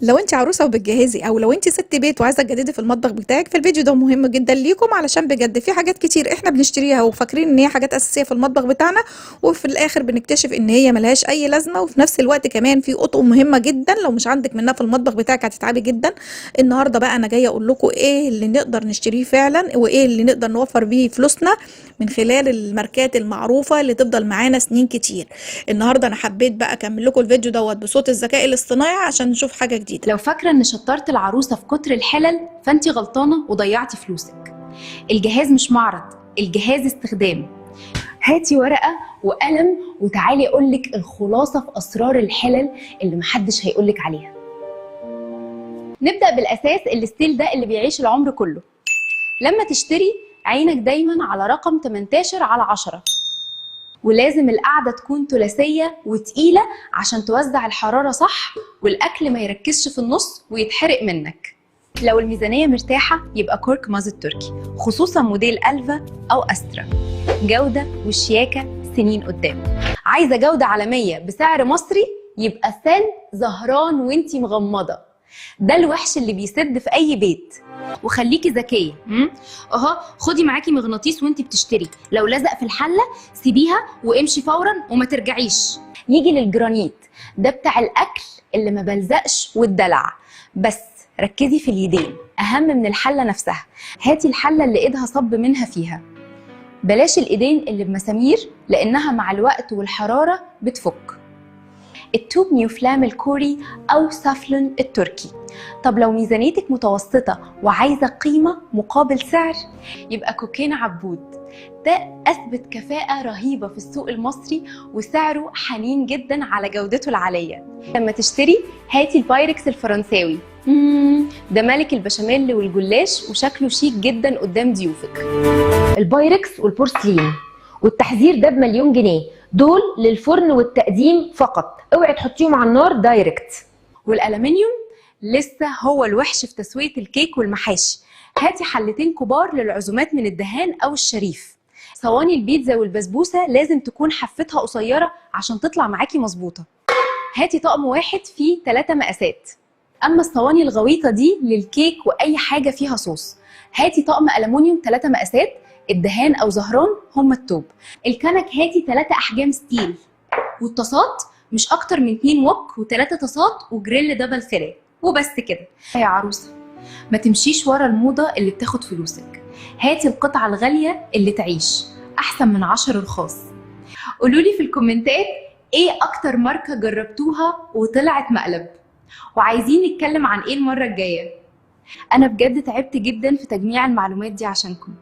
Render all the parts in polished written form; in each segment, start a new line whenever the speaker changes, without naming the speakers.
لو انت عروسه وبتجهزي، او لو انت ست بيت وعايزه تجددي في المطبخ بتاعك، فالفيديو ده مهم جدا ليكم، علشان بجد في حاجات كتير احنا بنشتريها وفاكرين ان هي حاجات اساسيه في المطبخ بتاعنا، وفي الاخر بنكتشف ان هي ملهاش اي لازمه. وفي نفس الوقت كمان في اطقم مهمه جدا لو مش عندك منها في المطبخ بتاعك هتتعبي جدا. النهارده بقى انا جايه اقول لكم ايه اللي نقدر نشتريه فعلا، وايه اللي نقدر نوفر بيه فلوسنا من خلال الماركات المعروفه اللي تفضل معانا سنين كتير. النهارده انا حبيت بقى اكمل لكم الفيديو دوت بصوت الذكاء الاصطناعي عشان نشوف حاجه جديده.
لو فاكرة ان شطارة العروسة في كتر الحلل فانتي غلطانة وضيعتي فلوسك. الجهاز مش معرض، الجهاز استخدام. هاتي ورقة وقلم وتعالي اقولك الخلاصة في اسرار الحلل اللي محدش هيقولك عليها. نبدأ بالاساس، الستيل ده اللي بيعيش العمر كله. لما تشتري عينك دايما على رقم 18/10، ولازم القعدة تكون ثلاثية وتقيلة عشان توزع الحرارة صح، والأكل ما يركزش في النص ويتحرق منك. لو الميزانية مرتاحة يبقى كورك مازت تركي، خصوصا موديل ألفا أو أسترا. جودة والشياكة سنين قدام. عايزة جودة عالمية بسعر مصري، يبقى سن زهران وانتي مغمضة. ده الوحش اللي بيسد في أي بيت. وخليكي ذكيه، خدي معاكي مغناطيس وانتي بتشتري، لو لزق في الحله سيبيها وامشي فورا وما ترجعيش. يجي للجرانيت، ده بتاع الاكل اللي ما بلزقش والدلع، بس ركزي في اليدين اهم من الحله نفسها. هاتي الحله اللي ايدها صب منها فيها، بلاش الايدين اللي بمسامير لانها مع الوقت والحراره بتفك. التوب نيو فلام الكوري او سافلون التركي. طب لو ميزانيتك متوسطة وعايزة قيمة مقابل سعر، يبقى كوكين عبود. ده اثبت كفاءة رهيبة في السوق المصري وسعره حنين جدا على جودته العالية. لما تشتري هاتي البايركس الفرنساوي، ده ملك البشاميل والجلاش وشكله شيك جدا قدام ضيوفك.
البايركس والبورسلين والتحذير ده ب1,000,000 جنيه، دول للفرن والتقديم فقط، اوعي تحطيهم على النار دايركت.
والألمنيوم لسه هو الوحش في تسوية الكيك والمحاشي. هاتي حلتين كبار للعزومات من الدهان أو الشريف. صواني البيتزا والبسبوسة لازم تكون حفتها قصيرة عشان تطلع معاكي مظبوطة. هاتي طقم واحد فيه 3 مقاسات. أما الصواني الغويطة دي للكيك وأي حاجة فيها صوص. هاتي طقم ألمونيوم 3 مقاسات، الدهان أو زهران هما التوب. الكنك هاتي 3 أحجام ستيل. والطاسات مش أكتر من 2 وok و3 طاسات وجريل دبل فيليه. وبس كده يا عروسة. ما تمشيش ورا الموضة اللي بتاخد فلوسك، هاتي القطعة الغالية اللي تعيش أحسن من 10 رخاص. قولولي في الكومنتات ايه أكتر ماركة جربتوها وطلعت مقلب، وعايزين نتكلم عن ايه المرة الجاية. أنا بجد تعبت جدا في تجميع المعلومات دي عشانكم.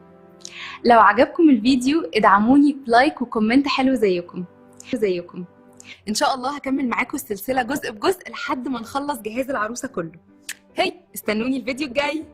لو عجبكم الفيديو ادعموني بلايك وكومنت حلو زيكم. ان شاء الله هكمل معاكم السلسله جزء بجزء لحد ما نخلص جهاز العروسه كله. استنوني الفيديو الجاي.